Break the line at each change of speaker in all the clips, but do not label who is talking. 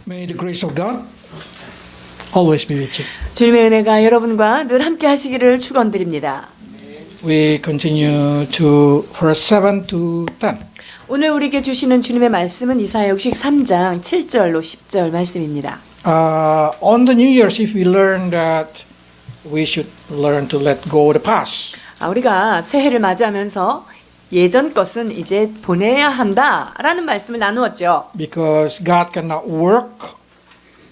May the grace of God always be with you.
주님의 은혜가 여러분과 늘 함께 하시기를 축원드립니다.
We continue to verse 7 to 10.
오늘 우리에게 주시는 주님의 말씀은 이사야 63장 7절로 10절 말씀입니다.
On the New Year's Eve, we learned that we should learn to let go of the past.
우리가 새해를 맞이하면서 예전 것은 이제 보내야 한다라는 말씀을 나누었죠.
Because God cannot work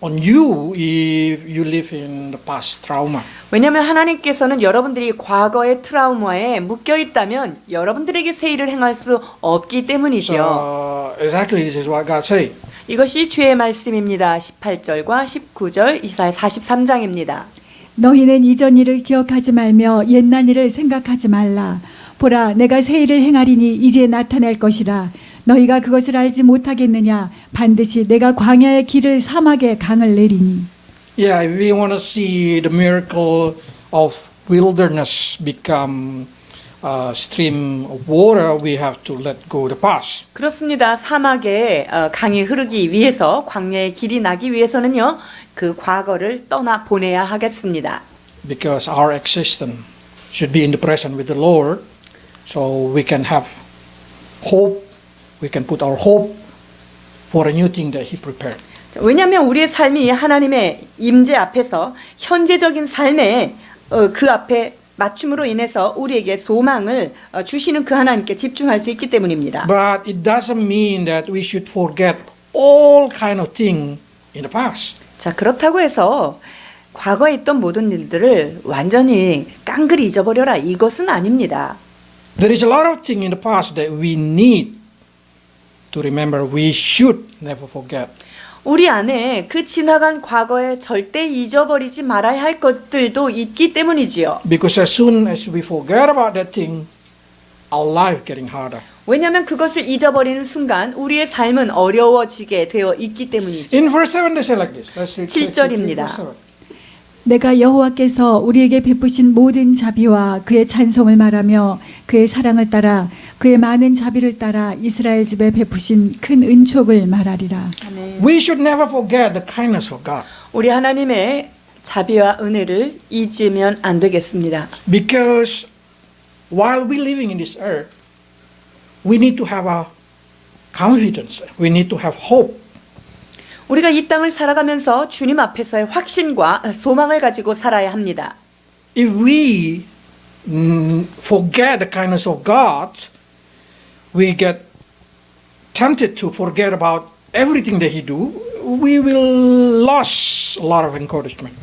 on you if you live in the past trauma.
왜냐하면 하나님께서는 여러분들이 과거의 트라우마에 묶여 있다면 여러분들에게 새 일을 행할 수 없기 때문이죠.
So exactly this is what God said.
이것이 주의 말씀입니다. 18절과 19절 이사야 43장입니다.
너희는 이전 일을 기억하지 말며 옛날 일을 생각하지 말라. 보라, 내가 새 일을 행하리니 이제 나타날 것이라. 너희가 그것을 알지 못하겠느냐? 반드시 내가 광야의 길을 사막에 강을 내리니.
Yeah, if we want to see the miracle of wilderness become a stream of water, we have to let go of the past.
그렇습니다. 사막에 강이 흐르기 위해서 광야의 길이 나기 위해서는요. 그 과거를 떠나 보내야 하겠습니다.
Because our existence should be in the present with the Lord, so we can have hope. We can put our hope for a new thing that He prepared.
왜냐하면 우리의 삶이 하나님의 임재 앞에서 현재적인 삶에 그 앞에 맞춤으로 인해서 우리에게 소망을 주시는 그 하나님께 집중할 수 있기 때문입니다.
But it doesn't mean that we should forget all kind of things in the past.
자, 그렇다고 해서 과거에 있던 모든 일들을 완전히 깡그리 잊어버려라 이것은 아닙니다.
There is a lot of things in the past that we need to remember. We should never forget.
우리 안에 그 지나간 과거에 절대 잊어버리지 말아야 할 것들도 있기 때문이지요.
Because as soon as we forget about that thing, our life getting harder.
왜냐하면 그것을 잊어버리는 순간 우리의 삶은 어려워지게 되어 있기 때문이죠.
In verse 7 they say like this. Let's read
7절입니다.
verse 7.
내가 여호와께서 우리에게 베푸신 모든 자비와 그의 찬송을 말하며 그의 사랑을 따라 그의 많은 자비를 따라 이스라엘 집에 베푸신 큰 은총을 말하리라.
아멘.
We should never forget the kindness of God.
우리 하나님의 자비와 은혜를 잊으면 안 되겠습니다.
Because while we living in this earth, we need to have a confidence. We need to have hope.
우리가 이 땅을 살아가면서 주님 앞에서의 확신과 소망을 가지고 살아야 합니다.
If we forget the kindness of God, we get tempted to forget about everything that He do. We will lose a lot of encouragement.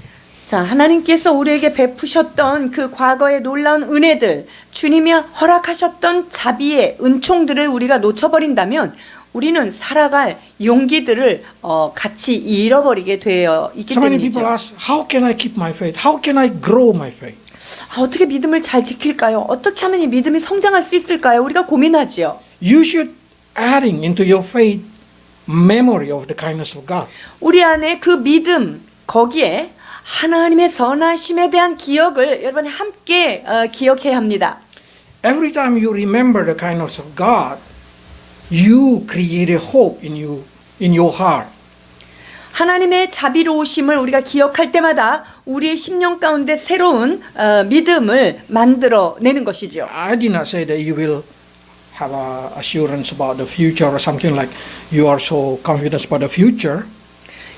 자, 하나님께서 우리에게 베푸셨던 그 과거의 놀라운 은혜들, 주님이 허락하셨던 자비의 은총들을 우리가 놓쳐버린다면 우리는 살아갈 용기들을 같이 잃어버리게 되어 있기
So many people
때문이죠.
ask, how can I keep my faith? How can I grow my faith?
어떻게 믿음을 잘 지킬까요? 어떻게 하면 이 믿음이 성장할 수 있을까요? 우리가 고민하지요.
You should adding into your faith memory of the kindness of God.
우리 안에 그 믿음 거기에 하나님의 선하심에 대한 기억을 여러분 함께 기억해야 합니다.
Every time you remember the kindness of God, you create a hope in your heart.
하나님의 자비로우심을 우리가 기억할 때마다 우리의 심령 가운데 새로운 믿음을 만들어내는 것이죠.
I did not say that you will have a assurance about the future or something like you are so confident about the future.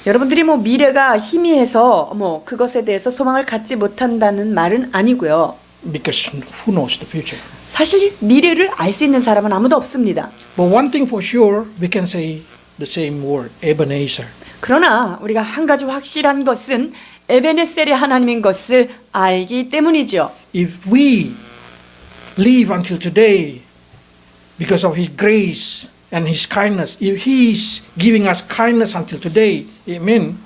여러분들이 뭐 미래가 희미해서 뭐 그것에 대해서 소망을 갖지 못한다는 말은 아니고요.
Because who knows the future?
사실 미래를 알 수 있는 사람은 아무도 없습니다.
But one thing for sure, we can say the same word, Ebenezer.
그러나 우리가 한 가지 확실한 것은 에베네셀의 하나님인 것을 알기 때문이죠.
If we live until today because of His grace and His kindness, if He is giving us kindness until today, it means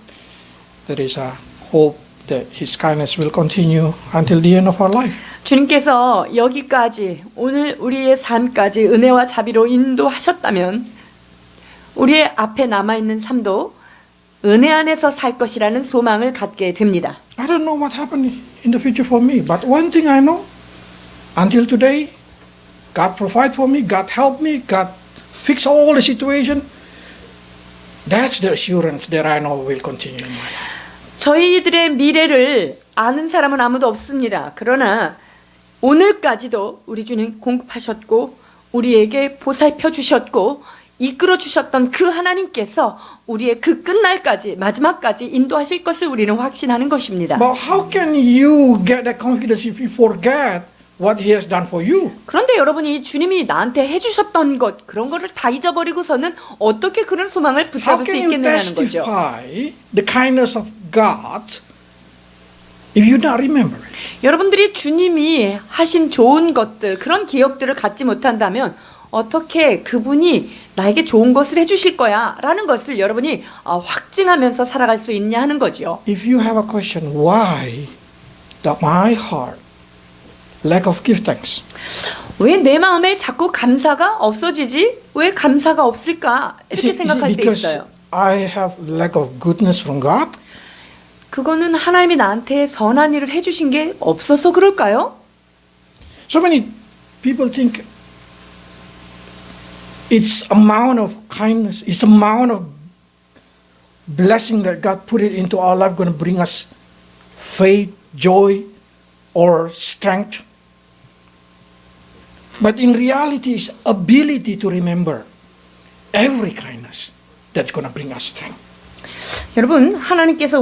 there is a hope that His kindness will continue until the end of our life.
주님께서 여기까지 오늘 우리의 삶까지 은혜와 자비로 인도하셨다면 우리의 앞에 남아있는 삶도 은혜 안에서 살 것이라는 소망을 갖게 됩니다.
I don't know what happened in the future for me, but one thing I know, until today, God provide for me, God help me, God fix all the situation. That's the assurance that I know will continue in my life.
저희들의 미래를 아는 사람은 아무도 없습니다. 그러나 오늘까지도 우리 주님 공급하셨고 우리에게 보살펴 주셨고 이끌어 주셨던 그 하나님께서 우리의 그 끝날까지 마지막까지 인도하실 것을 우리는 확신하는 것입니다.
But how can you get that confidence if you forget what He has done for you?
그런데 여러분이 주님이 나한테 해주셨던 것 그런 거를 다 잊어버리고서는 어떻게 그런 소망을
How
붙잡을 수
can you
있겠느냐는 거죠.
testify the kindness of God if you not remember it?
여러분들이 주님이 하신 좋은 것들 그런 기억들을 갖지 못한다면 어떻게 그분이 나에게 좋은 것을 해주실 거야 라는 것을 여러분이 확증하면서 살아갈 수 있냐 하는 거죠.
If you have a question, why does my heart lack of give thanks?
왜 내 마음에 자꾸 감사가 없어지지? 왜 감사가 없을까? 이렇게 생각할 때
because
있어요.
I have lack of goodness from God?
그거는 하나님이 나한테 선한 일을 해주신 게 없어서 그럴까요?
So many people think it's amount of kindness, it's amount of blessing that God put it into our life going to bring us faith, joy, or strength. But in reality, it's ability to remember every kindness that's going to bring us strength.
여러분 하나님께서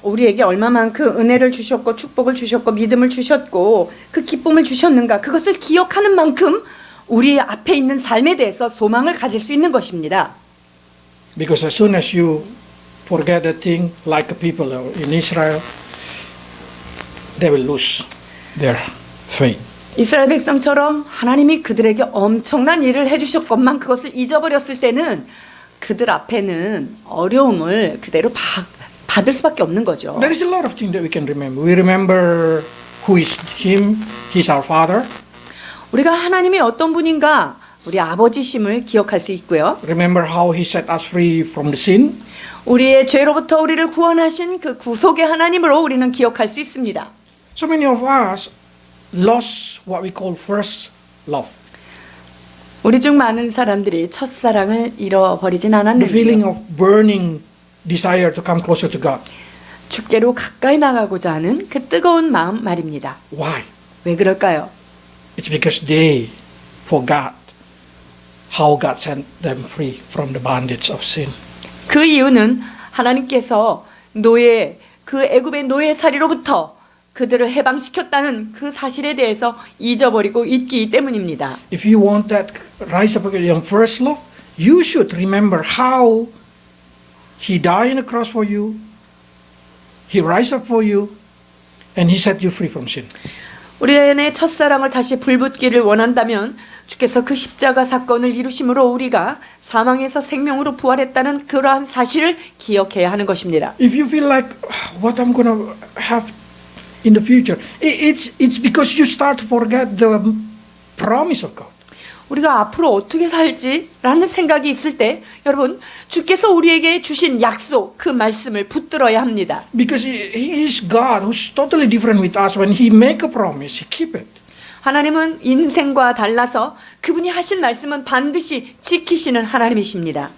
우리에게 얼마만큼 은혜를 주셨고 축복을 주셨고 믿음을 주셨고 그 기쁨을 주셨는가 그것을 기억하는 만큼 우리 앞에 있는 삶에 대해서 소망을 가질 수 있는 것입니다.
Because as soon as you forget that thing, like the people in Israel, they will lose their faith.
이스라엘 백성처럼 하나님이 그들에게 엄청난 일을 해주셨건만 그것을 잊어버렸을 때는 그들 앞에는 어려움을 그대로 받을 수밖에 없는 거죠.
There is a lot of things that we can remember. We remember who is Him, He's our Father.
우리가 하나님이 어떤 분인가 우리 아버지심을 기억할 수 있고요.
Remember how He set us free from the sin.
우리의 죄로부터 우리를 구원하신 그 구속의 하나님으로 우리는 기억할 수 있습니다.
So many of us lost what we call first love.
우리 중 많은 사람들이 첫사랑을 잃어버리진
The feeling
않았는데요.
of burning desire to come closer to God.
주께로 가까이 나가고자 하는 그 뜨거운 마음 말입니다.
Why?
왜 그럴까요?
It's because they forgot how God sent them free from the bondage of sin.
그 이유는 하나님께서 그 애굽의 노예살이로부터 그들을 해방시켰다는 그 사실에 대해서 잊어버리고 있기 때문입니다.
If you want that rise up again first love, you should remember how He died on the cross for you, He rise up for you, and He set you free from sin.
우리 안에 첫사랑을 다시 불붙기를 원한다면 주께서 그 십자가 사건을 이루심으로 우리가 사망에서 생명으로 부활했다는 그러한 사실을 기억해야 하는 것입니다.
If you feel like what I'm going to have in the future, it's because you start to forget the promise of God.
우리가 앞으로 어떻게 살지라는 생각이 있을 때 여러분 주께서 우리에게 주신 약속 그 말씀을 붙들어야 합니다.
Because He is God who's totally different with us. When He make a promise, He keep it.
하나님은 인생과 달라서 그분이 하신 말씀은 반드시 지키시는 하나님이십니다.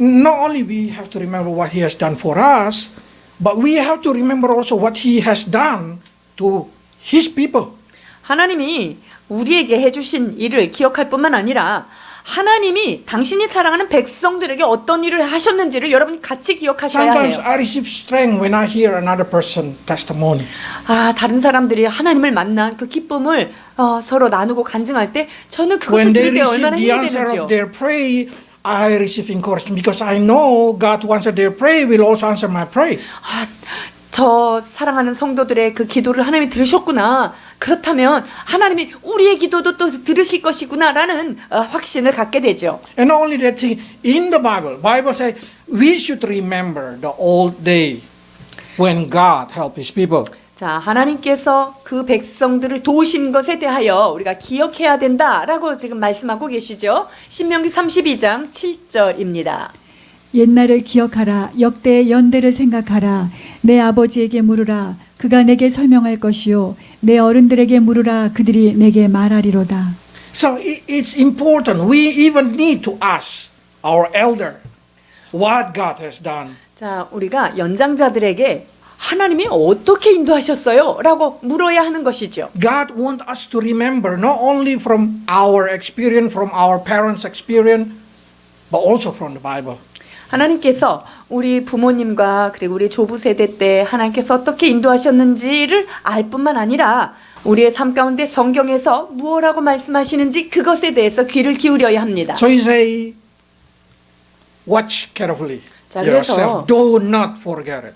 Not only we have to remember what He has done for us, but we have to remember also what He has done to His people.
하나님이 우리에게 해주신 일을 기억할 뿐만 아니라 하나님이 당신이 사랑하는 백성들에게 어떤 일을 하셨는지를 여러분 같이 기억하셔야
Sometimes
해요.
I receive strength when I hear another person testimony.
다른 사람들이 하나님을 만난 그 기쁨을 서로 나누고 간증할 때 저는 그것을
When they
들을 때
receive
얼마나
the
힘이
answer
되는지요.
of their prayer, I receive encouragement because I know God who answered their prayer will also answer my prayer.
저 사랑하는 성도들의 그 기도를 하나님이 들으셨구나. 그렇다면 하나님이 우리의 기도도 또 들으실 것이구나라는 확신을 갖게 되죠.
And not only that thing, in the Bible says we should remember the old day when God helped His people.
자, 하나님께서 그 백성들을 도우신 것에 대하여 우리가 기억해야 된다라고 지금 말씀하고 계시죠. 신명기 32장 7절입니다.
옛날을 기억하라. 역대의 연대를 생각하라. 내 아버지에게 물으라. 그가 내게 설명할 것이요. 내 어른들에게 물으라. 그들이 내게 말하리로다.
So it's important. We even need to ask our elder what God has done.
자, 우리가 연장자들에게 하나님이 어떻게 인도하셨어요? 라고 물어야 하는 것이죠.
God wants us to remember not only from our experience, from our parents' experience, but also from the Bible.
하나님께서 우리 부모님과 그리고 우리 조부 세대 때 하나님께서 어떻게 인도하셨는지를 알 뿐만 아니라 우리의 삶 가운데 성경에서 무엇라고 말씀하시는지 그것에 대해서 귀를 기울여야 합니다.
So you say, watch carefully
자, 그래서
yourself. Do not forget it.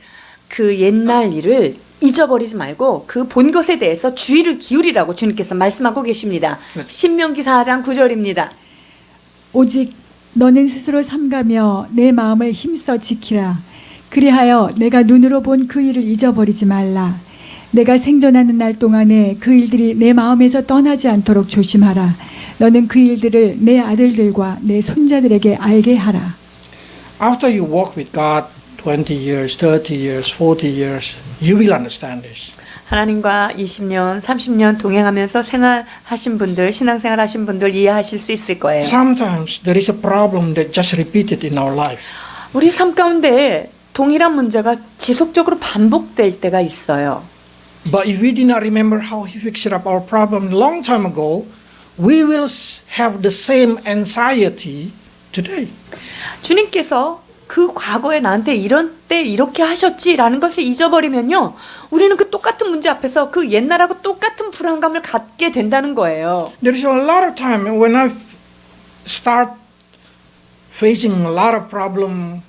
그 옛날 일을 잊어버리지 말고 그 본 것에 대해서 주의를 기울이라고 주님께서 말씀하고 계십니다.
네.
신명기 4장 9절입니다.
오직 너는 스스로 삼가며 내 마음을 힘써 지키라. 그리하여 내가 눈으로 본 그 일을 잊어버리지 말라. 내가 생존하는 날 동안에 그 일들이 내 마음에서 떠나지 않도록 조심하라. 너는 그 일들을 내 아들들과 내 손자들에게 알게 하라.
After you walk with God 20 years, 30 years, 40 years, you will understand this.
하나님과 20년, 30년 동행하면서 생활하신 분들, 신앙생활 하신 분들 이해하실 수 있을 거예요.
Sometimes there is a problem that just repeated in our life.
우리 삶 가운데 동일한 문제가 지속적으로 반복될 때가 있어요.
But if we did not remember how He fixed up our problem a long time ago, we will have the same anxiety today.
주님께서 그 과거에 나한테 이런 때 이렇게 하셨지라는 것을 잊어버리면요, 우리는 그 똑같은 문제 앞에서 그 옛날하고 똑같은 불안감을 갖게 된다는 거예요.
There is a lot of time when I start facing a lot of problem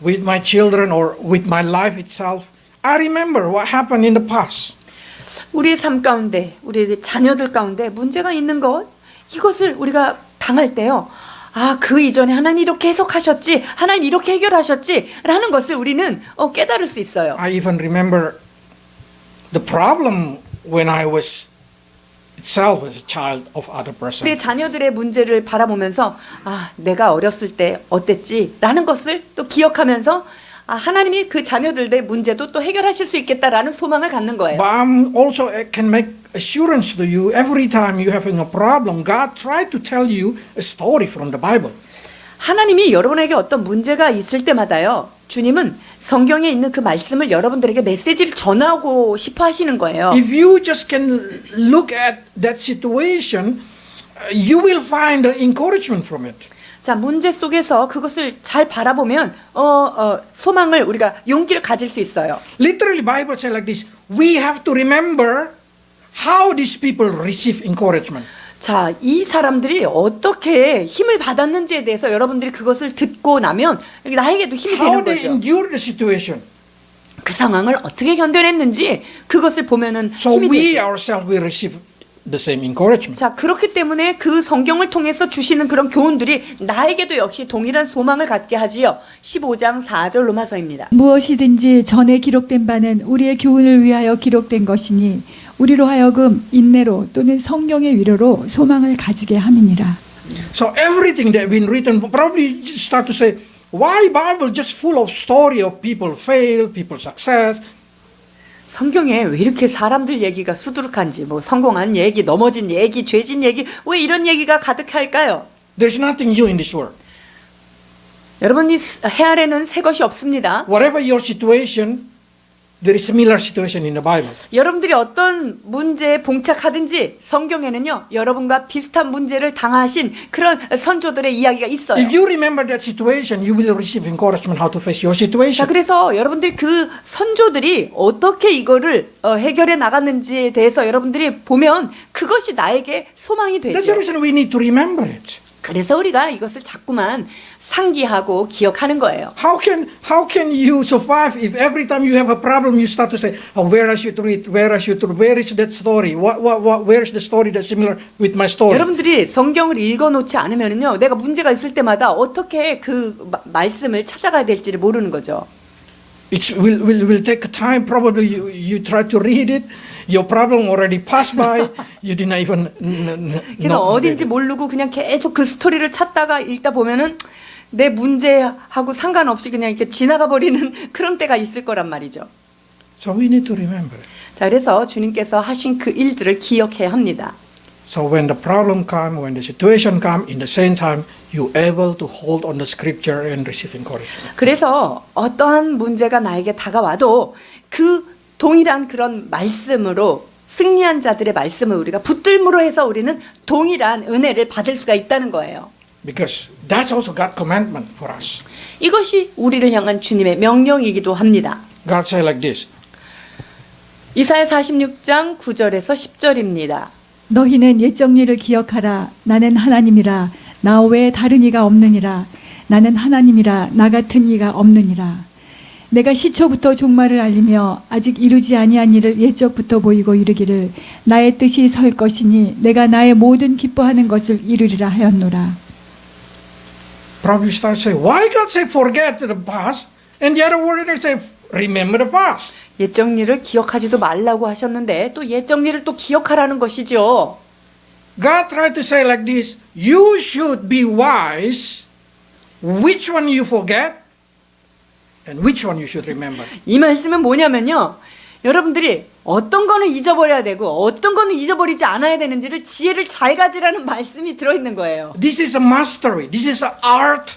with my children or with my life itself, I remember what happened in the past.
우리의 삶 가운데, 우리 자녀들 가운데 문제가 있는 것, 이것을 우리가 당할 때요, 아, 그 이전에 하나님 이렇게 해석하셨지, 하나님 이렇게 해결하셨지 라는 것을 우리는 깨달을 수 있어요.
I even remember the problem when I was itself as a child of other person.
우리 자녀들의 문제를 바라보면서 아, 내가 어렸을 때 어땠지 라는 것을 또 기억하면서 아, 하나님이 그 자녀들의 문제도 또 해결하실 수 있겠다라는 소망을 갖는 거예요.
But I'm also can make assurance to you every time you're having a problem, God tried to tell you a story from the Bible.
하나님이 여러분에게 어떤 문제가 있을 때마다요, 주님은 성경에 있는 그 말씀을 여러분들에게 메시지를 전하고 싶어 하시는 거예요.
If you just can look at that situation, you will find the encouragement from it.
자, 문제 속에서 그것을 잘 바라보면 소망을 우리가 용기를 가질 수 있어요.
Literally, Bible says like this: we have to remember how these people receive encouragement.
자, 이 사람들이 어떻게 힘을 받았는지에 대해서 여러분들이 그것을 듣고 나면 나에게도 힘이
How
되는
they
거죠.
endure the situation.
그 상황을 어떻게 견뎌냈는지 그것을 보면은
So
힘이
we
되죠.
ourselves will receive the same encouragement.
자, 그렇기 때문에 그 성경을 통해서 주시는 그런 교훈들이 나에게도 역시 동일한 소망을 갖게 하지요. 15장 4절 로마서입니다.
무엇이든지 전에 기록된 바는 우리의 교훈을 위하여 기록된 것이니 우리로 하여금 인내로 또는 성령의 위로로 소망을 가지게 함이니라.
So everything that been written, probably you start to say, why Bible just full of story of people fail, people success?
성경에 왜 이렇게 사람들 얘기가 수두룩한지, 뭐 성공한 얘기, 넘어진 얘기, 죄진 얘기, 왜 이런 얘기가 가득할까요?
There's nothing new in this world.
여러분이 헤아려는 새 것이 없습니다.
Whatever your situation, there is similar situation in the Bible.
여러분들이 어떤 문제에 봉착하든지 성경에는요, 여러분과 비슷한 문제를 당하신 그런 선조들의 이야기가 있어요.
If you remember that situation, you will receive encouragement how to face your
자,
situation.
그래서 여러분들 그 선조들이 어떻게 이거를 해결해 나갔는지에 대해서 여러분들이 보면 그것이 나에게 소망이
That's the
되죠.
reason we need to remember it.
그래서 우리가 이것을 자꾸만 상기하고 기억하는 거예요.
How can you survive if every time you have a problem you start to say, oh, where I should read, where I should read, where is that story, where is the story that's similar with my story?
여러분들이 성경을 읽어놓지 않으면요, 내가 문제가 있을 때마다 어떻게 그 말씀을 찾아가야 될지를 모르는 거죠.
It will take time. Probably you try to read it. Your problem already passed by. You did not even
그래서
know.
어딘지 모르고 그냥 계속 그 스토리를 찾다가 읽다 보면은 내 문제하고 상관없이 그냥 이렇게 지나가 버리는 그런 때가 있을 거란 말이죠.
So we need to remember.
자, 그래서 주님께서 하신 그 일들을 기억해야 합니다.
So when the problem come, when the situation come, in the same time, you able to hold on the scripture and receive encouragement.
그래서 어떠한 문제가 나에게 다가와도 그 동일한 그런 말씀으로 승리한 자들의 말씀을 우리가 붙들므로 해서 우리는 동일한 은혜를 받을 수가 있다는 거예요.
Because that's also God's commandment for us.
이것이 우리를 향한 주님의 명령이기도 합니다.
God say like this.
이사야 46장 9절에서 10절입니다.
너희는 옛적 일을 기억하라. 나는 하나님이라. 나 외에 다른 이가 없느니라. 나는 하나님이라. 나 같은 이가 없느니라. 내가 시초부터 종말을 알리며 아직 이루지 아니한 일을 옛적부터 보이고 이르기를 나의 뜻이 설 것이니 내가 나의 모든 기뻐하는 것을 이루리라 하였노라.
Probably start say, why God say forget the past? And the other word they say remember the past.
옛적 일을 기억하지도 말라고 하셨는데 또 옛적 일을 또 기억하라는 것이죠.
God tried to say like this, you should be wise. Which one you forget and which one you should remember.
이 말씀은 뭐냐면요. 여러분들이 어떤 거는 잊어버려야 되고 어떤 거는 잊어버리지 않아야 되는지를 지혜를 잘 가지라는 말씀이 들어있는 거예요.
This is a mastery. This is the art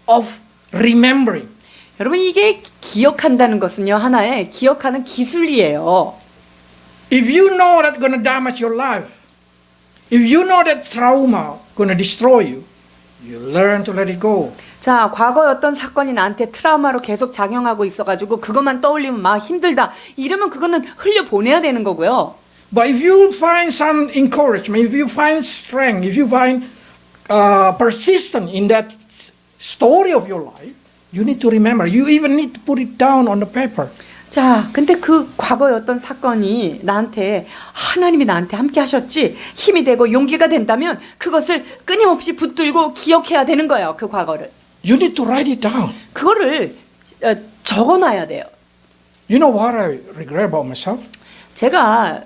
of remembering.
여러분 이게 기억한다는 것은요. 하나의 기억하는 기술이에요.
If you know that's going to damage your life, if you know that trauma going to destroy you, you learn to let it go.
자, 과거의 어떤 사건이 나한테 트라우마로 계속 작용하고 있어가지고 그것만 떠올리면 막 힘들다. 이러면 그거는 흘려보내야 되는 거고요.
But if you find some encouragement, if you find strength, if you find persistence in that story of your life, you need to remember. You even need to put it down on the paper.
자, 근데 그 과거의 어떤 사건이 하나님이 나한테 함께 하셨지, 힘이 되고 용기가 된다면 그것을 끊임없이 붙들고 기억해야 되는 거예요, 그 과거를.
You need to write it down.
그거를 적어놔야 돼요.
You know what I regret about myself?
제가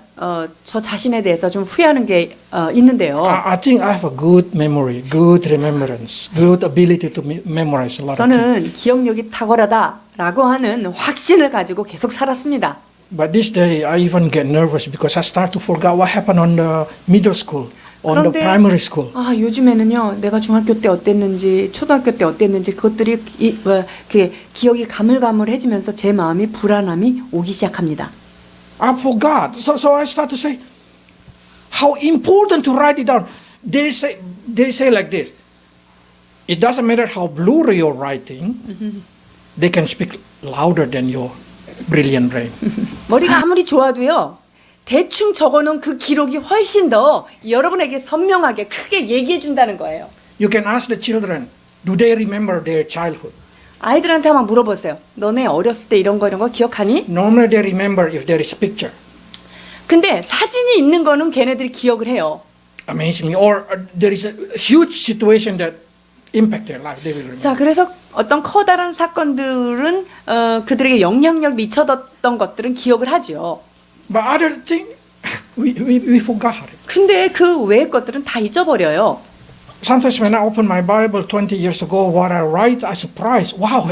저 자신에 대해서 좀 후회하는 게 있는데요.
I think I have a good memory, good remembrance, good ability to memorize a lot of things.
저는 기억력이 탁월하다라고 하는 확신을 가지고 계속 살았습니다.
But this day I even get nervous because I start to forget what happened on the middle school, on the primary school.
요즘에는요, 내가 중학교 때 어땠는지, 초등학교 때 어땠는지 그것들이 기억이 가물가물해지면서 제 마음이 불안함이 오기 시작합니다.
I forgot. So I start to say, how important to write it down. They say like this. It doesn't matter how blurry your writing. They can speak louder than your brilliant brain.
머리가 아무리 좋아도요. 대충 적어놓은 그 기록이 훨씬 더 여러분에게 선명하게 크게 얘기해 준다는 거예요.
You can ask the children, do they remember their childhood?
아이들한테 한번 물어보세요. 너네 어렸을 때 이런 거 기억하니?
Normally they remember if there is picture.
근데 사진이 있는 거는 걔네들이 기억을 해요.
Amazingly. Or there is a huge situation that impact their life. They will remember.
자, 그래서 어떤 커다란 사건들은 그들에게 영향력 미쳐뒀던 것들은 기억을 하죠.
But other thing, we forgot it.
근데 그 외의 것들은 다 잊어버려요.
Sometimes when I open my Bible 20 years ago, what I write, I surprise. Wow,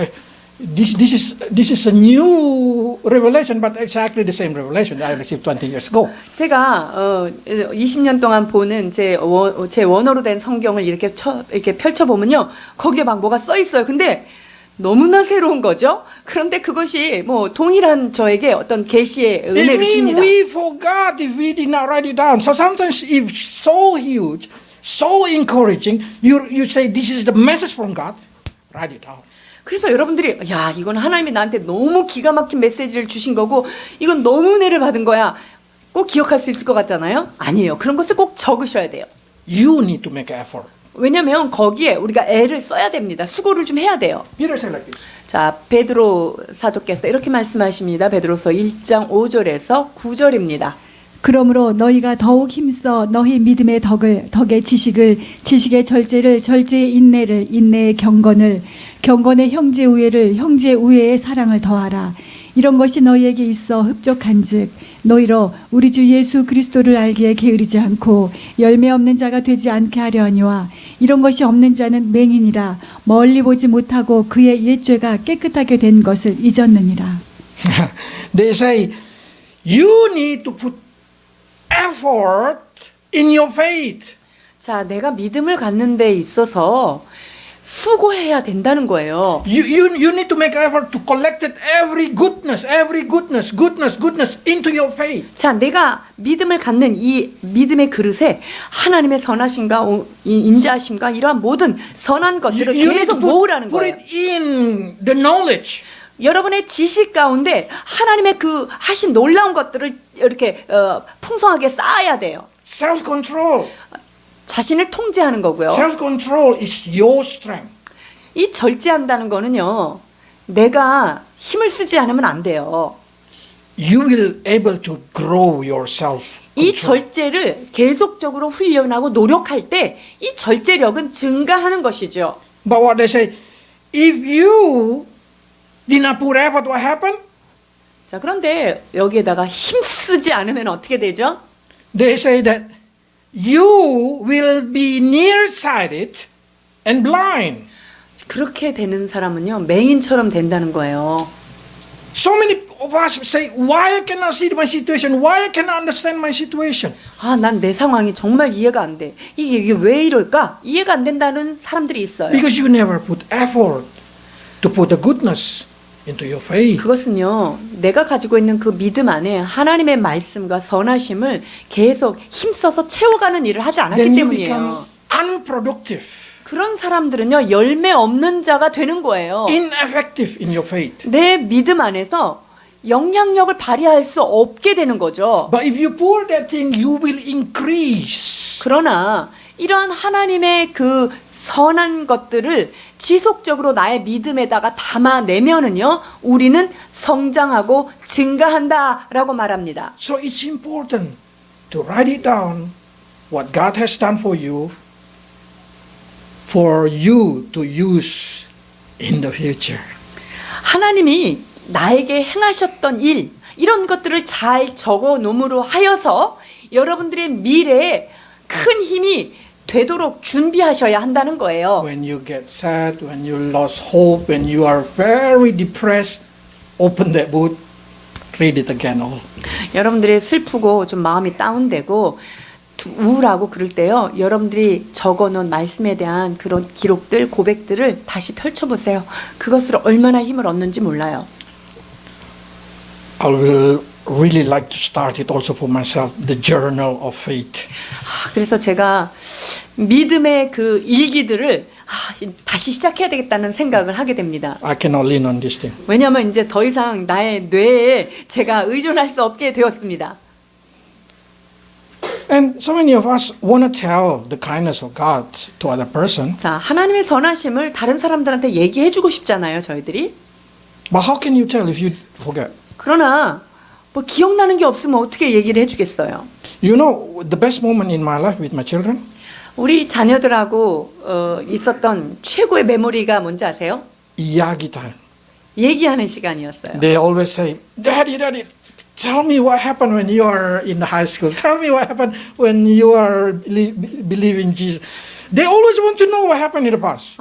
this is a new revelation, but exactly the same revelation that I received 20 years ago.
제가 20년 동안 보는 제 원어로 된 성경을 이렇게 펼쳐 보면요, 거기에 막 뭐가 써 있어요. 근데 너무나 새로운 거죠. 그런데 그것이 뭐 동일한 저에게 어떤 계시의
It
은혜를
means
줍니다.
we forgot if we did not write it down. So sometimes if so huge, so encouraging, you say this is the message from God, write it down.
그래서 여러분들이 이건 하나님이 나한테 너무 기가 막힌 메시지를 주신 거고 이건 너무 은혜를 받은 거야. 꼭 기억할 수 있을 것 같잖아요. 아니에요. 그런 것을 꼭 적으셔야 돼요.
You need to make effort.
왜냐하면 거기에 우리가 애를 써야 됩니다. 수고를 좀 해야 돼요.
Peter said like this.
자, 베드로 사도께서 이렇게 말씀하십니다. 베드로서 1장 5절에서 9절입니다.
그러므로 너희가 더욱 힘써 너희 믿음의 덕의 지식을, 지식의 절제를, 절제의 인내를, 인내의 경건을, 경건의 형제 우애를, 형제 우애의 사랑을 더하라. 이런 것이 너희에게 있어 흡족한즉 너희로 우리 주 예수 그리스도를 알기에 게으르지 않고 열매 없는 자가 되지 않게 하려 하니와 이런 것이 없는 자는 맹인이라 멀리 보지 못하고 그의 옛죄가 깨끗하게 된 것을 잊었느니라.
They say you need to put effort in your faith.
자, 내가 믿음을 갖는 데 있어서 수고해야 된다는 거예요.
You need to make effort to collect every goodness into your faith.
자, 내가 믿음을 갖는 이 믿음의 그릇에 하나님의 선하심과 인자하심과 이러한 모든 선한 것들을
You need
계속
to
모으라는
put
거예요.
it in the knowledge.
여러분의 지식 가운데 하나님의 그 하신 놀라운 것들을 이렇게 풍성하게 쌓아야 돼요.
Self-control.
자신을 통제하는 거고요.
Self-control is your strength.
이 절제한다는 거는요, 내가 힘을 쓰지 않으면 안 돼요.
You will able to grow yourself.
이 절제를 계속적으로 훈련하고 노력할 때 이 절제력은 증가하는 것이죠.
But what they say, if you did not put effort, what happened?
자, 그런데 여기에다가 힘 쓰지 않으면 어떻게 되죠?
They say that you will be nearsighted and blind.
그렇게 되는 사람은요, 맹인처럼 된다는 거예요.
So many of us say, why I cannot see my situation? Why I cannot understand my situation?
아, 난 내 상황이 정말 이해가 안 돼. 이게 왜 이럴까? 이해가 안 된다는 사람들이 있어요.
Because you never put effort to put the goodness into your faith.
그것은요, 내가 가지고 있는 그 믿음 안에 하나님의 말씀과 선하심을 계속 힘써서 채워가는 일을 하지 않았기
Then you become
때문이에요.
unproductive,
그런 사람들은요, 열매 없는 자가 되는 거예요.
ineffective in your faith.
내 믿음 안에서 영향력을 발휘할 수 없게 되는 거죠.
But if you pour that thing, you will increase.
그러나 이러한 하나님의 그 선한 것들을 지속적으로 나의 믿음에다가 담아내면은요, 우리는 성장하고 증가한다라고 말합니다.
So it's important to write it down what God has done for you to use in the future.
하나님이 나에게 행하셨던 일, 이런 것들을 잘 적어 놓음으로 하여서 여러분들의 미래에 큰 힘이 되도록 준비하셔야 한다는 거예요.
When you get sad, when you lost hope, when you are very depressed, open that book, read it again all.
여러분들이 슬프고 좀 마음이 다운되고 우울하고 그럴 때요, 여러분들이 적어놓은 말씀에 대한 그런 기록들, 고백들을 다시 펼쳐보세요. 그것으로 얼마나 힘을 얻는지 몰라요.
I will really like to start it also for myself, the journal of faith.
그래서 제가 믿음의 그 일기들을 다시 시작해야 되겠다는 생각을 하게 됩니다.
I cannot lean on this thing.
왜냐하면 이제 더 이상 나의 뇌에 제가 의존할 수 없게 되었습니다.
And so many of us want to tell the kindness of God to other person.
자, 하나님의 선하심을 다른 사람들한테 얘기해주고 싶잖아요, 저희들이.
But how can you tell if you forget?
그러나 뭐 기억나는 게 없으면 어떻게 얘기를 해주겠어요?
You know, the best moment in my life with my children?
우리 자녀들하고 있었던 최고의 메모리가 뭔지 아세요?
이야기 time.
얘기하는 시간이었어요.
They always say, Daddy, Daddy, tell me what happened when you are in the high school. Tell me what happened when you are believing Jesus. They always want to know what happened in the past.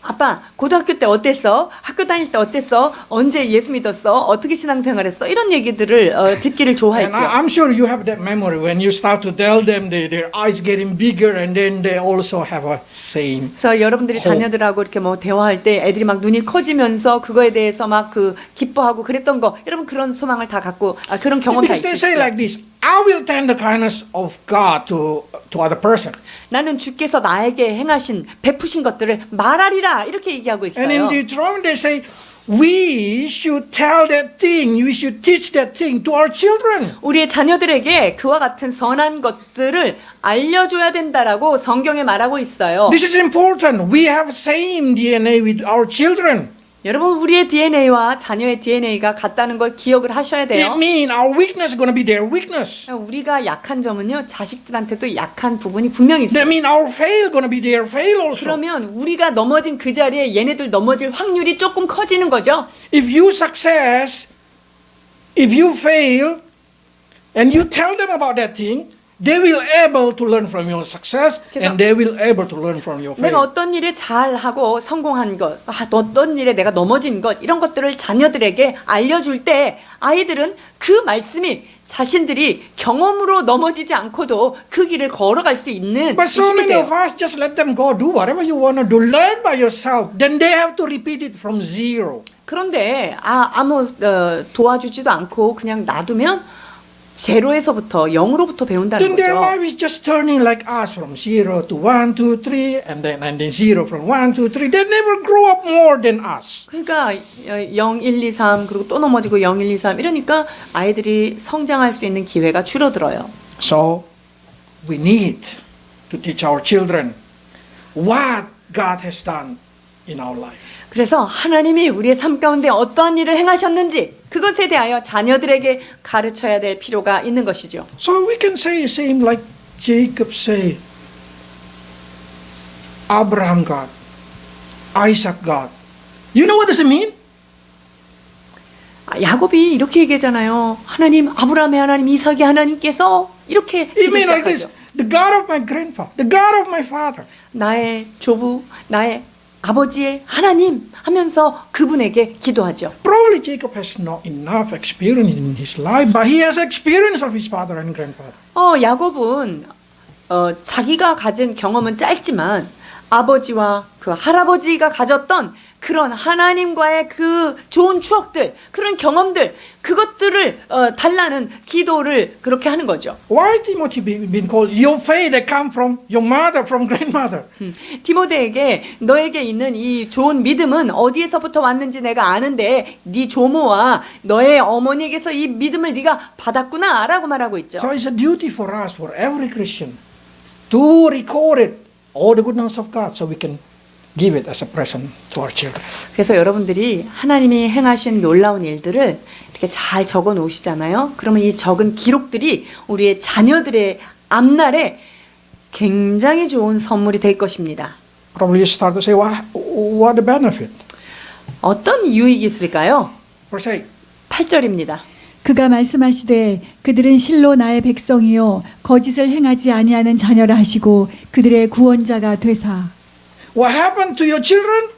아빠, 고등학교 때 어땠어? 학교 다닐 때 어땠어? 언제 예수 믿었어? 어떻게 신앙생활했어? 이런 얘기들을 듣기를
And
좋아했죠.
I'm sure you have that memory when you start to tell them, their eyes getting bigger, and then they also have a saying.
그래서 여러분들이
hope.
자녀들하고 이렇게 뭐 대화할 때 애들이 막 눈이 커지면서 그거에 대해서 막 그 기뻐하고 그랬던 거, 여러분 그런 소망을 다 갖고 그런 경험 다
Because they say
있으시죠?
like this, I will tell the kindness of God to other person.
나는 주께서 나에게 행하신 베푸신 것들을 말하리라 이렇게 얘기하고
And in
있어요.
Deuteronomy they say, we should tell that thing, we should teach that thing to our children.
우리의 자녀들에게 그와 같은 선한 것들을 알려줘야 된다라고 성경에 말하고 있어요.
This is important. We have same DNA with our children.
여러분, 우리의 DNA와 자녀의 DNA가 같다는 걸 기억을 하셔야 돼요.
It means our weakness is going to be their weakness.
우리가 약한 점은요, 자식들한테도 약한 부분이 분명히 있어요.
That means our fail going to be their fail also.
그러면 우리가 넘어진 그 자리에 얘네들 넘어질 확률이 조금 커지는 거죠.
If you success, if you fail, and you tell them about that thing, they will able to learn from your success
그래서
and they will able to learn from your
내가
failure.
어떤 일에 잘하고 성공한 것, 어떤 일에 내가 넘어진 것, 이런 것들을 자녀들에게 알려줄 때 아이들은 그 말씀이 자신들이 경험으로 넘어지지 않고도 그 길을 걸어갈 수 있는
But so
힘이
many of
돼요.
us just let them go, do whatever you want to do, learn by yourself. Then they have to repeat it from zero.
그런데 아무 도와주지도 않고 그냥 놔두면 제로에서부터 0으로부터 배운다는
Then their
거죠.
life is just turning like us from 0 to 1, 2, 3, and then 0 from 1, 2, 3. They never grow up more than us.
그러니까 0, 1, 2, 3 그리고 또 넘어지고 0, 1, 2, 3 이러니까 아이들이 성장할 수 있는 기회가 줄어들어요.
So we need to teach our children what God has done in our life.
그래서 하나님이 우리의 삶 가운데 어떠한 일을 행하셨는지 그것에 대하여 자녀들에게 가르쳐야 될 필요가 있는 것이죠.
So we can say same like Jacob say, Abraham God, Isaac God. You know what does it mean?
야곱이 이렇게 얘기하잖아요. 하나님, 아브라함의 하나님, 이삭의 하나님께서 이렇게
It means like this,
시작하죠.
the God of my grandfather, the God of my father.
나의 조부, 나의 아버지의 하나님 하면서 그분에게 기도하죠.
Probably Jacob has not enough experience in his life, but he has experience of his father and grandfather.
야곱은 자기가 가진 경험은 짧지만 아버지와 그 할아버지가 가졌던 그런 하나님과의 그 좋은 추억들, 그런 경험들, 그것들을 달라는 기도를 그렇게 하는 거죠.
Why Timothy been called your faith that come from your mother, from grandmother?
디모데에게 너에게 있는 이 좋은 믿음은 어디에서부터 왔는지 내가 아는데 네 조모와 너의 어머니에게서 이 믿음을 네가 받았구나라고 말하고 있죠.
So it's a duty for us, for every Christian, to record it, all the goodness of God, so we can give it as a present to our children.
그래서 여러분들이 하나님이 행하신 놀라운 일들을 이렇게 잘 적어 놓으시잖아요. 그러면 이 적은 기록들이 우리의 자녀들의 앞날에 굉장히 좋은 선물이 될 것입니다.
Probably you start to say, what the benefit?
어떤 유익이 있을까요?
Verse 8.
8절입니다.
그가 말씀하시되 그들은 실로 나의 백성이요 거짓을 행하지 아니하는 자녀라 하시고 그들의 구원자가 되사.
What happened to your children?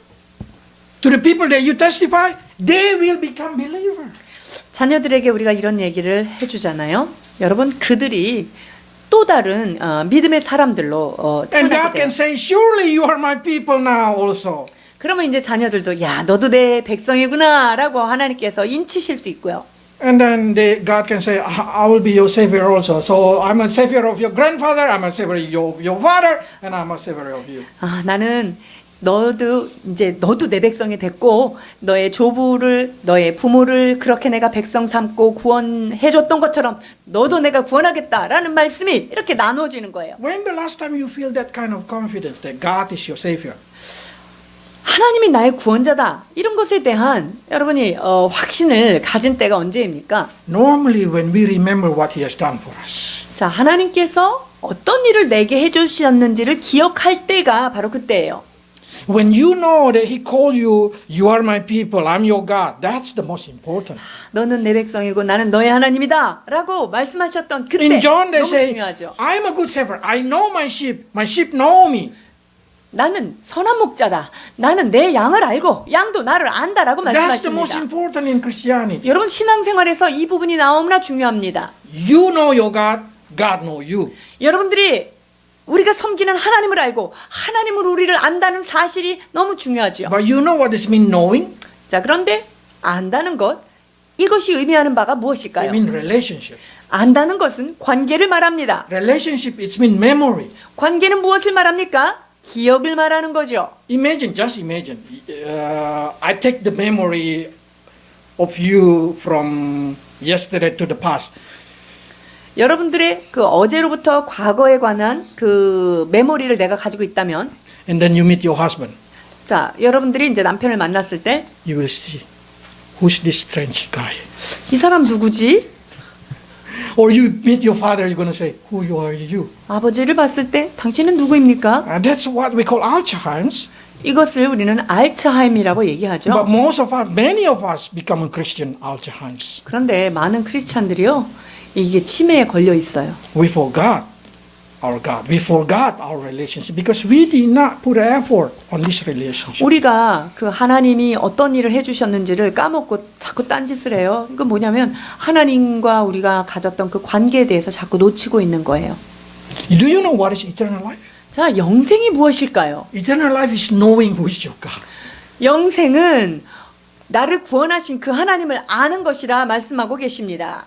To the people that you testify? They will become believers.
자녀들에게 우리가 이런 얘기를 해주잖아요. 여러분, 그들이 또 다른 믿음의 사람들로
And God
태어나게
can
돼요.
say, surely you are my people now also.
그러면 이제 자녀들도 야, 너도 내 백성이구나라고 하나님께서 인치실 수 있고요.
And then God can say, I will be your savior also. So I'm a savior of your grandfather, I'm a savior of your father, and I'm a savior of you.
나는 너도 내 백성이 됐고 너의 조부를 너의 부모를 그렇게 내가 백성 삼고 구원해 줬던 것처럼 너도 내가 구원하겠다라는 말씀이 이렇게 나눠지는 거예요.
When the last time you feel that kind of confidence that God is your savior?
하나님이 나의 구원자다. 이런 것에 대한 여러분이 확신을 가진 때가 언제입니까?
Normally when we remember what he has done for us.
자, 하나님께서 어떤 일을 내게 해주셨는지를 기억할 때가 바로 그때예요.
When you know that he called you, you are my people, I'm your God. That's the most important.
너는 내 백성이고 나는 너의 하나님이다 라고 말씀하셨던 그때
In John they
너무
say,
중요하죠.
I'm a good shepherd. I know my sheep know me.
나는 선한 목자다. 나는 내 양을 알고 양도 나를 안다라고
That's the most
말씀하십니다.
important in Christianity.
여러분, 신앙생활에서 이 부분이 너무나 중요합니다.
You know your God, God know you.
여러분들이 우리가 섬기는 하나님을 알고 하나님을 우리를 안다는 사실이 너무 중요하죠.
But you know what this means knowing?
자, 그런데 안다는 것, 이것이 의미하는 바가
It
무엇일까요?
means relationship.
안다는 것은 관계를 말합니다.
Relationship, it means memory.
관계는 무엇을 말합니까? 기억을 말하는 거죠.
Just imagine. I take the memory of you from yesterday to the past.
여러분들의 그 어제로부터 과거에 관한 그 메모리를 내가 가지고 있다면,
And then you meet your husband.
자, 여러분들이 이제 남편을 만났을 때,
You will see, who's this strange guy?
이 사람 누구지?
Or you meet your father, you're going to say, who are you?
아버지를 봤을 때, 당신은 누구입니까?
That's what we call Alzheimer's.
이것을 우리는 알츠하임이라고 얘기하죠.
But many of us become a Christian Alzheimer's.
그런데 많은 크리스찬들이요, 이게 치매에 걸려 있어요.
We forgot our God. We forgot our relationship because we did not put effort on this relationship.
우리가 그 하나님이 어떤 일을 해주셨는지를 까먹고 자꾸 딴짓을 해요. 이건 뭐냐면 하나님과 우리가 가졌던 그 관계에 대해서 자꾸 놓치고 있는 거예요.
Do you know what is eternal life?
자, 영생이 무엇일까요?
Eternal life is knowing who is your God.
영생은 나를 구원하신 그 하나님을 아는 것이라 말씀하고 계십니다.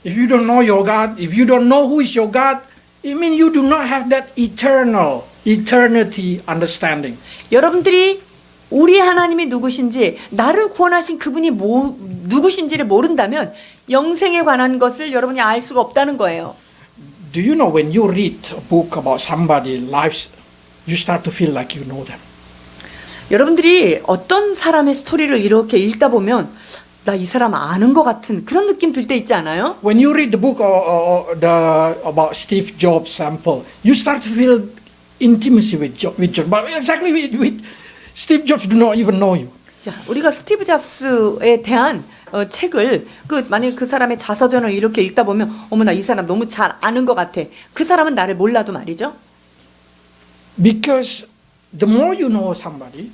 If you don't know your God, if you don't know who is your God, it means you do not have that eternity understanding.
여러분들이 우리 하나님이 누구신지, 나를 구원하신 그분이 누구신지를 모른다면 영생에 관한 것을 여러분이 알 수가 없다는 거예요.
Do you know when you read a book about somebody's lives, you start to feel like you know them.
여러분들이 어떤 사람의 스토리를 이렇게 읽다 보면 나 이 사람 아는 것 같은 그런 느낌 들 때 있지 않아요?
When you read the book about Steve Jobs sample, you start to feel intimacy with Jobs. But exactly with Steve Jobs do not even know you.
자, 우리가 스티브 잡스에 대한 책을 만약 그 사람의 자서전을 이렇게 읽다 보면 어머나 이 사람 너무 잘 아는 것 같아. 그 사람은 나를 몰라도 말이죠.
Because the more you know somebody,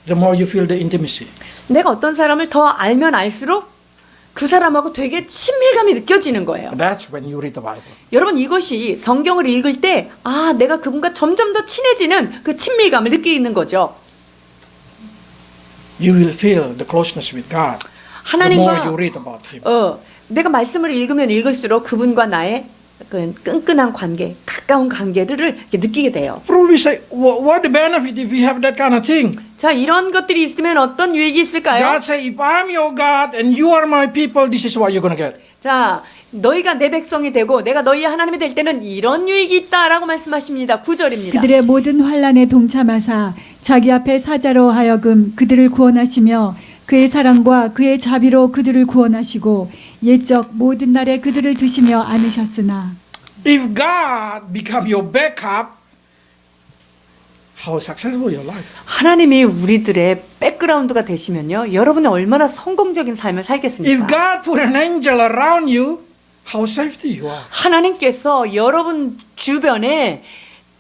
the more you feel the intimacy.
내가 어떤 사람을 더 알면 알수록 그 사람하고 되게 친밀감이 느껴지는 거예요.
That's when you read the Bible.
여러분 이것이 성경을 읽을 때 내가 그분과 점점 더 친해지는 그 친밀감을 느끼는 거죠.
You will feel the closeness with God. The more you
하나님과
read about Him.
내가 말씀을 읽으면 읽을수록 그분과 나의 그 끈끈한 관계, 가까운 관계를 이렇게 느끼게 돼요.
Probably say, what the benefit if we have that kind of thing?
자, 이런 것들이 있으면 어떤 유익이 있을까요?
God say, if I'm your God and you are my people, this is what you're going to get.
자, 너희가 내 백성이 되고 내가 너희의 하나님이 될 때는 이런 유익이 있다라고 말씀하십니다. 9절입니다.
그들의 모든 환난에 동참하사 자기 앞에 사자로 하여금 그들을 구원하시며 그의 사랑과 그의 자비로 그들을 구원하시고 옛적 모든 날에 그들을 드시며 안으셨으나
If God become your backup, how successful your life?
하나님이 우리들의 백그라운드가 되시면요. 여러분은 얼마나 성공적인 삶을
If
살겠습니까?
God put an angel around you, how safety you are?
하나님께서 여러분 주변에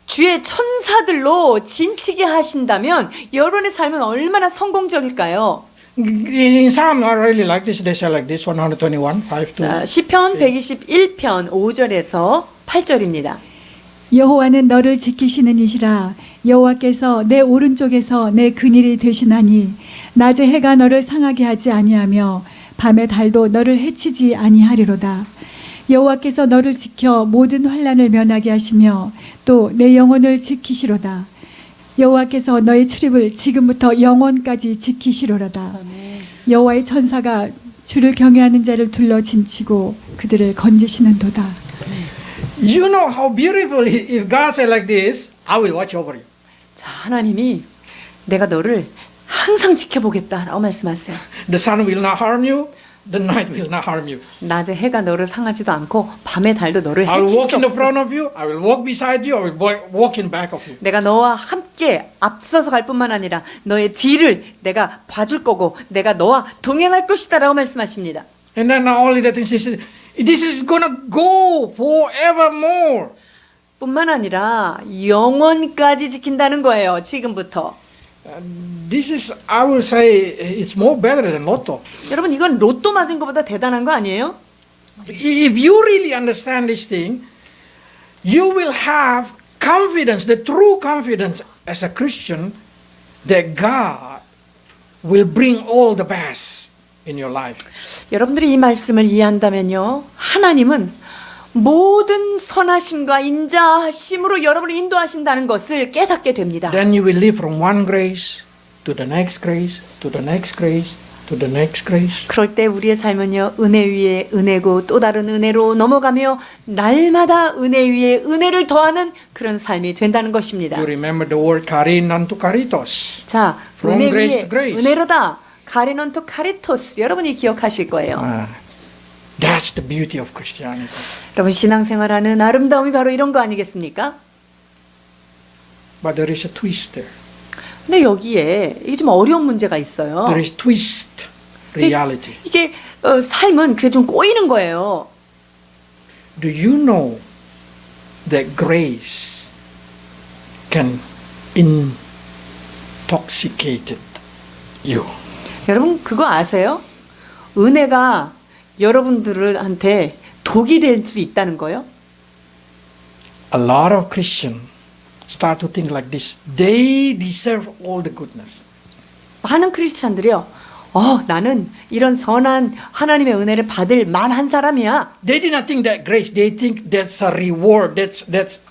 주의 천사들로 진치게 하신다면 여러분의 삶은 얼마나 성공적일까요?
In Psalm, I really like this. They say like this, 121, 5 to
자, 시편 121편 5절에서 8절입니다.
여호와는 너를 지키시는 이시라 여호와께서 내 오른쪽에서 내 근일이 되시나니 낮에 해가 너를 상하게 하지 아니하며 밤에 달도 너를 해치지 아니하리로다. 여호와께서 너를 지켜 모든 환난을 면하게 하시며 또 내 영혼을 지키시로다. 여호와께서 너의 출입을 지금부터 영원까지 지키시로다. 여호와의 천사가 주를 경외하는 자를 둘러 진치고 그들을 건지시는도다.
You know how beautiful if God said like this, I will watch over you.
자, 하나님이 내가 너를 항상 지켜보겠다라고 말씀하세요.
The sun will not harm you, the night will not harm you.
낮에 해가 너를 상하지도 않고 밤에 달도 너를
I will
해칠
walk
수
in the
없어.
front of you, I will walk beside you, I will walk in back of you.
내가 너와 함께 앞서서 갈 뿐만 아니라 너의 뒤를 내가 봐줄 거고 내가 너와 동행할 것이다라고 말씀하십니다.
And then not only that, this is gonna go forevermore.
뿐만 아니라 영원까지 지킨다는 거예요. 지금부터.
This is, I will say, it's more better than lotto.
여러분 이건 로또 맞은 것보다 대단한 거 아니에요?
If you really understand this thing, you will have confidence, the true confidence as a Christian, that God will bring all the best in your life.
여러분들이 이 말씀을 이해한다면요. 하나님은 모든 선하심과 인자하심으로 여러분을 인도하신다는 것을 깨닫게 됩니다.
Then you will live from one grace to the next grace, to the next grace, to the next grace.
그럴 때 우리의 삶은요. 은혜 위에 은혜고 또 다른 은혜로 넘어가며 날마다 은혜 위에 은혜를 더하는 그런 삶이 된다는 것입니다.
You remember the word karin unto karitos.
자,
From
은혜
grace
위에
to grace.
은혜로다. 가리넌토 카리토스. 여러분이 기억하실 거예요.
That's the beauty of Christianity.
여러분 신앙생활하는 아름다움이 바로 이런 거 아니겠습니까?
But there is a twist there.
근데 여기에 이게 좀 어려운 문제가 있어요.
There is twist reality.
이게 삶은 그게 좀 꼬이는 거예요.
Do you know that grace can intoxicate you.
여러분 그거 아세요? 은혜가 여러분들한테 독이 될 수 있다는 거요.
A lot of Christians start to think like this. They deserve all the goodness.
많은 크리스찬들이요. 나는 이런 선한 하나님의 은혜를 받을 만한 사람이야.
They did not think that grace. They think that's a reward. That's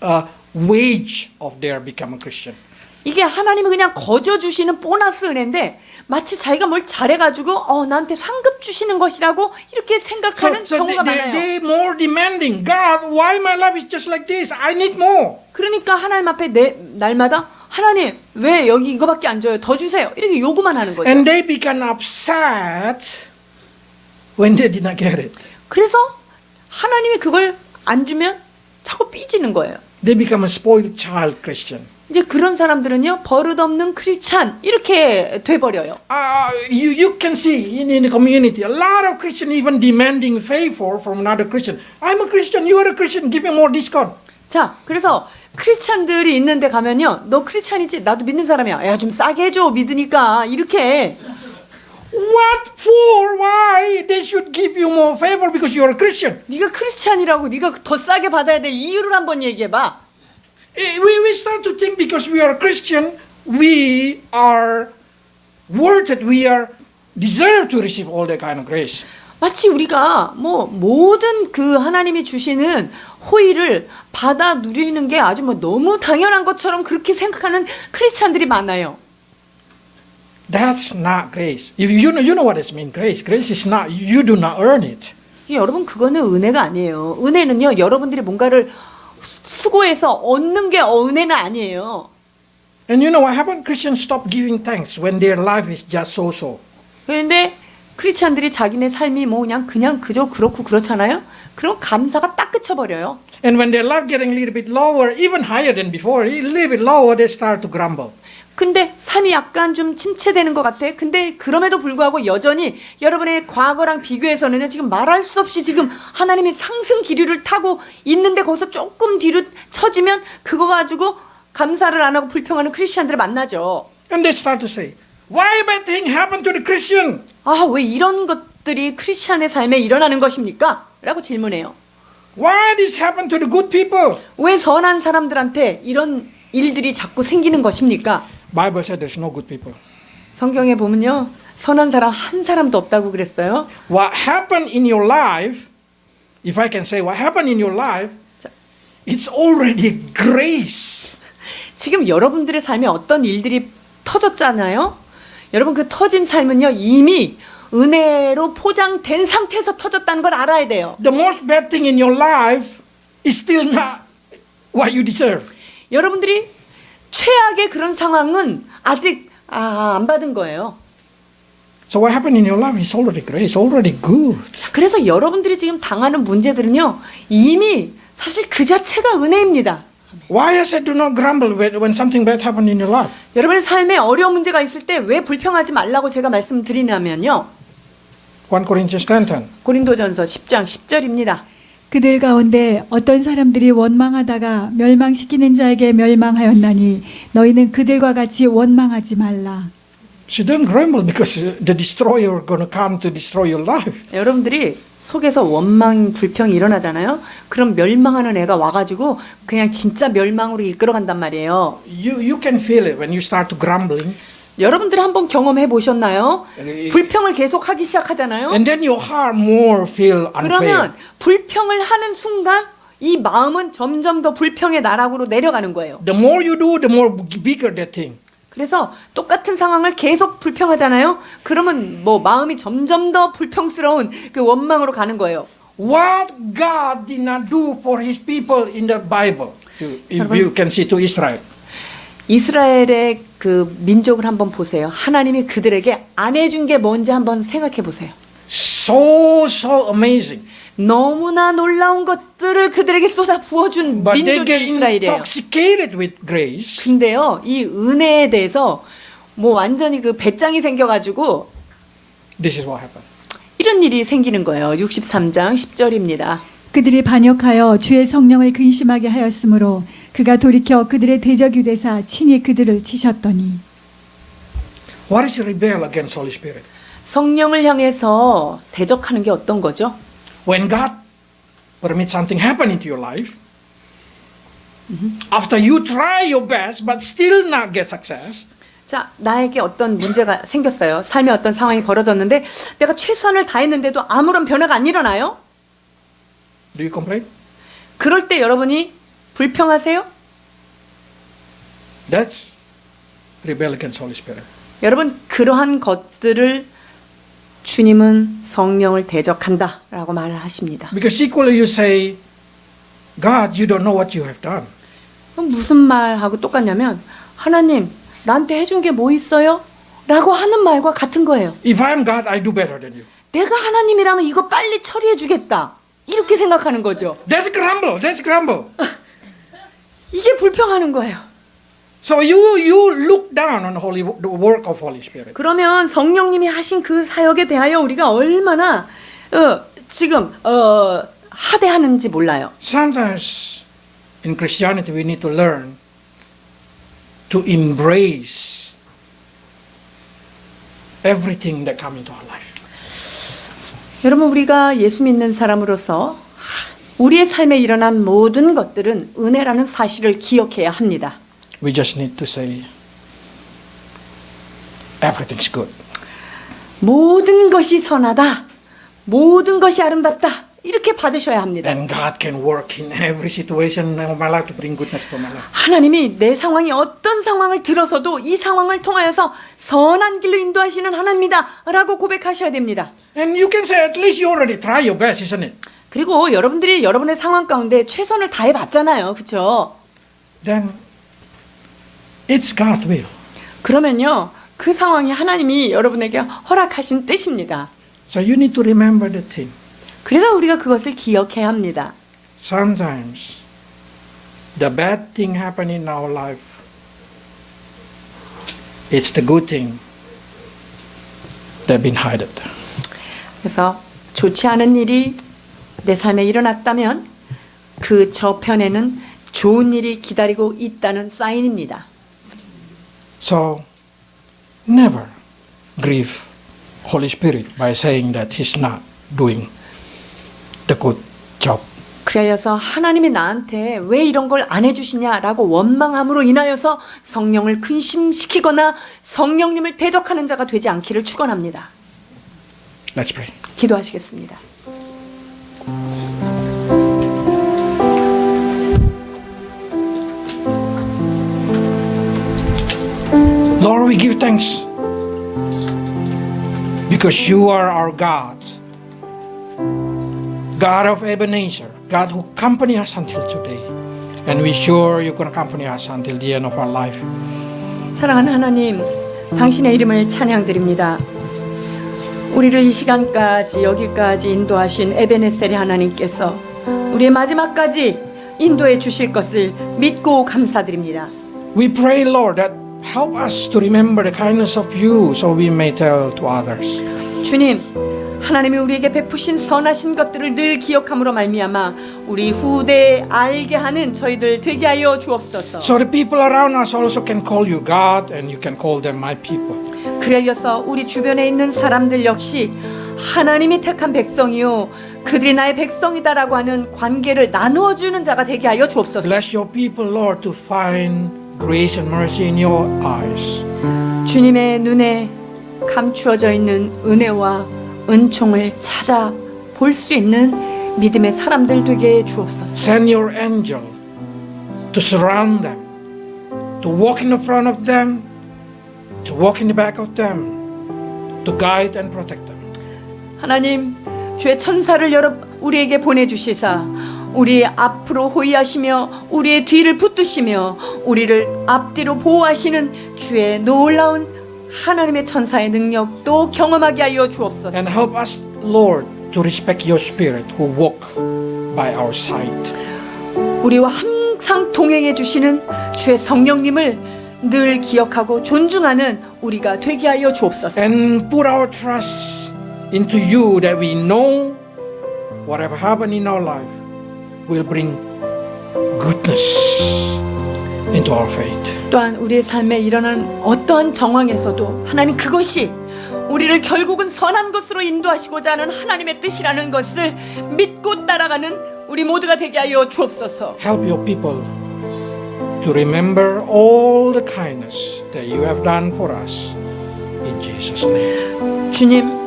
a wage of their becoming Christian.
이게 하나님이 그냥 거저 주시는 보너스 은혜인데 마치 자기가 뭘 잘해가지고 나한테 상급 주시는 것이라고 이렇게 생각하는 경우가 많아요.
They more demanding. God, why my life is just like this? I need more.
그러니까 하나님 앞에 날마다 하나님 왜 여기 이거밖에 안 줘요? 더 주세요. 이렇게 요구만 하는 거죠.
And they become upset when they did not get it.
그래서 하나님이 그걸 안 주면 자꾸 삐지는 거예요.
They become a spoiled child Christian.
이제 그런 사람들은요 버릇없는 크리스찬 이렇게 돼버려요.
You can see in the community a lot of Christians even demanding favor from another Christian. I'm a Christian, you are a Christian, give me more discount.
자, 그래서 크리스찬들이 있는데 가면요, 너 크리스찬이지? 나도 믿는 사람이야. 야, 좀 싸게 해줘 믿으니까 이렇게.
What for? Why? They should give you more favor because you are a Christian.
네가 크리스찬이라고 네가 더 싸게 받아야 될 이유를 한번 얘기해봐.
We start to think because we are Christian, we are worth it, we are deserve to receive all that kind of grace.
마치 우리가 뭐 모든 그 하나님이 주시는 호의를 받아 누리는 게 아주 뭐 너무 당연한 것처럼 그렇게 생각하는 크리스찬들이 많아요.
That's not grace. If you know what it means, grace. Grace is not, you do not earn it.
여러분 그거는 은혜가 아니에요. 은혜는요 여러분들이 뭔가를 수고해서 얻는 게 은혜는 아니에요.
And you know what happened? Christians stop giving thanks when their life is just so-so.
그런데 크리스찬들이 자기네 삶이 뭐 그냥 그저 그렇고 그렇잖아요. 그럼 감사가 딱 그쳐버려요.
And when their life getting a little bit lower, even higher than before, a little bit lower, they start to grumble.
근데 삶이 약간 좀 침체되는 것 같아. 근데 그럼에도 불구하고 여전히 여러분의 과거랑 비교해서는 지금 말할 수 없이 지금 하나님의 상승 기류를 타고 있는데 거기서 조금 뒤로 처지면 그거 가지고 감사를 안 하고 불평하는 크리스찬들을 만나죠.
And they start to say, why bad thing happened to the Christian?
왜 이런 것들이 크리스찬의 삶에 일어나는 것입니까? 라고 질문해요.
Why this happened to the good people?
왜 선한 사람들한테 이런 일들이 자꾸 생기는 것입니까?
Bible said there's no good people.
성경에 보면요. 선한 사람 한 사람도 없다고 그랬어요.
What happened in your life, if I can say what happened in your life, it's already grace.
지금 여러분들의 삶에 어떤 일들이 터졌잖아요. 여러분 그 터진 삶은요. 이미 은혜로 포장된 상태에서 터졌다는 걸 알아야 돼요.
The most bad thing in your life is still not what you deserve.
여러분들이 최악의 그런 상황은 아직 안 받은 거예요.
So what happened in your life is already grace, already good.
자, 그래서 여러분들이 지금 당하는 문제들은요. 이미 사실 그 자체가 은혜입니다.
Why I said do not grumble when something bad happened in your life?
여러분의 삶에 어려운 문제가 있을 때 왜 불평하지 말라고 제가 말씀드리냐면요.
1 Corinthians 10:10.
고린도전서 10장 10절입니다.
그들 가운데 어떤 사람들이 원망하다가 멸망시키는 자에게 멸망하였나니 너희는 그들과 같이 원망하지 말라.
So don't grumble because the destroyer going to come to destroy your life.
여러분들이 속에서 원망, 불평이 일어나잖아요. 그럼 멸망하는 애가 와가지고 그냥 진짜 멸망으로 이끌어간단 말이에요.
You can feel it when you start to grumbling.
여러분들 한번 경험해 보셨나요? 불평을 계속 하기 시작하잖아요.
And then your heart more feel unfair.
그러면 불평을 하는 순간 이 마음은 점점 더 불평의 나락으로 내려가는 거예요.
The more you do, the more bigger that thing.
그래서 똑같은 상황을 계속 불평하잖아요. 그러면 뭐 마음이 점점 더 불평스러운 그 원망으로 가는 거예요.
What God did not do for His people in the Bible, if you can see to Israel.
이스라엘의 그 민족을 한번 보세요. 하나님이 그들에게 안 해준 게 뭔지 한번 생각해 보세요.
So amazing.
너무나 놀라운 것들을 그들에게 쏟아 부어준
But they
민족이
get
이스라엘이에요.
intoxicated with grace.
근데요, 이 은혜에 대해서 뭐 완전히 그 배짱이 생겨가지고
This is what happened.
이런 일이 생기는 거예요. 63장 10절입니다.
그들이 반역하여 주의 성령을 근심하게 하였으므로 그가 돌이켜 그들의 대적유대사 친히 그들을 치셨더니.
What is rebel against Holy Spirit?
성령을 향해서 대적하는 게 어떤 거죠?
When God permits something happen into your life, after you try your best but still not get success,
자, 나에게 어떤 문제가 생겼어요. 삶에 어떤 상황이 벌어졌는데 내가 최선을 다했는데도 아무런 변화가 안 일어나요?
do you complain?
그럴 때 여러분이 불평하세요?
That's rebel against Holy Spirit.
여러분, 그러한 것들을 주님은 성령을 대적한다 라고 말을 하십니다.
Because equally you say, God, you don't know what you have done.
그럼 무슨 말하고 똑같냐면 하나님, 나한테 해준 게 뭐 있어요? 라고 하는 말과 같은 거예요.
If I'm God, I do better than you.
내가 하나님이라면 이거 빨리 처리해 주겠다. 이렇게 생각하는 거죠.
That's grumble. That's grumble.
이게 불평하는 거예요.
So you look down on the work of Holy Spirit.
그러면 성령님이 하신 그 사역에 대하여 우리가 얼마나 지금 하대하는지 몰라요.
Sometimes in Christianity we need to learn to embrace everything that comes into our life.
여러분, 우리가 예수 믿는 사람으로서 우리의 삶에 일어난 모든 것들은 은혜라는 사실을 기억해야 합니다.
We just need to say everything's good.
모든 것이 선하다. 모든 것이 아름답다. 이렇게 받으셔야 합니다.
And God can work in every situation of my life to bring goodness to my life.
하나님이 내 상황이 어떤 상황을 들어서도 이 상황을 통하여서 선한 길로 인도하시는 하나님이다 라고 고백하셔야 됩니다.
And you can say at least you already try your best, isn't it?
그리고 여러분들이 여러분의 상황 가운데 최선을 다해봤잖아요. 그렇죠?
Then it's God's will.
그러면요, 그 상황이 하나님이 여러분에게 허락하신 뜻입니다.
So you need to remember the thing.
그래서 우리가 그것을 기억해야 합니다.
Sometimes the bad thing happening in our life, it's the good thing that been hidden.
그래서 좋지 않은 일이 내 삶에 일어났다면 그 저편에는 좋은 일이 기다리고 있다는 사인입니다.
So never grieve Holy Spirit by saying that He's not doing the good job.
그래서 하나님이 나한테 왜 이런 걸 안 해주시냐라고 원망함으로 인하여서 성령을 근심시키거나 성령님을 대적하는 자가 되지 않기를 축원합니다.
Let's pray.
기도하시겠습니다.
Lord, we give thanks because you are our God. God of Ebenezer, God who accompanied us until today. And we're sure you can accompany us until the end of our life.
사랑하는 하나님, 당신의 이름을 찬양드립니다. 우리를 이 시간까지 여기까지 인도하신 에베네셀의 하나님께서 우리의 마지막까지 인도해 주실 것을 믿고 감사드립니다.
We pray, Lord, that help us to remember the kindness of you so we may tell to others.
주님, 하나님이 우리에게 베푸신 선하신 것들을 늘 기억함으로 말미암아 우리 후대에 알게 하는 저희들 되게 하여 주옵소서.
So the people around us also can call you God and you can call them my people.
그래서 우리 주변에 있는 사람들 역시 하나님이 택한 백성이요 그들이 나의 백성이다라고 하는 관계를 나누어 주는 자가 되게 하여 주옵소서.
Bless your people, Lord, to find grace and mercy in your eyes.
주님의 눈에 감추어져 있는 은혜와 은총을 찾아 볼 수 있는 믿음의 사람들 되게 해 주옵소서.
Send your angel to surround them, to walk in the front of them, to walk in the back of them, to guide and protect them.
하나님, 주의 천사를 우리에게 보내주시사 우리 앞으로 호위하시며 우리의 뒤를 붙드시며 우리를 앞뒤로 보호하시는 주의 놀라운 하나님의 천사의 능력도 경험하게 하여 주옵소서.
And help us, Lord, to respect your spirit who walk by our side.
우리와 항상 동행해 주시는 주의 성령님을 늘 기억하고 존중하는 우리가 되게 하여 주옵소서.
And put our trust into you that we know whatever happened in our life, will bring goodness into our faith.
또한 우리의 삶에 일어난 어떠한 정황에서도 하나님 그것이 우리를 결국은 선한 것으로 인도하시고자 하는 하나님의 뜻이라는 것을 믿고 따라가는 우리 모두가 되게 하여 주옵소서.
Help your people to remember all the kindness that you have done for us. In Jesus' name.
주님,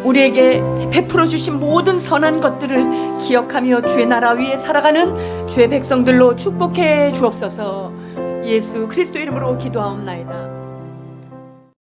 우리에게 베풀어 주신 모든 선한 것들을 기억하며 주의 나라 위에 살아가는 주의 백성들로 축복해 주옵소서. 예수 그리스도 이름으로 기도하옵나이다.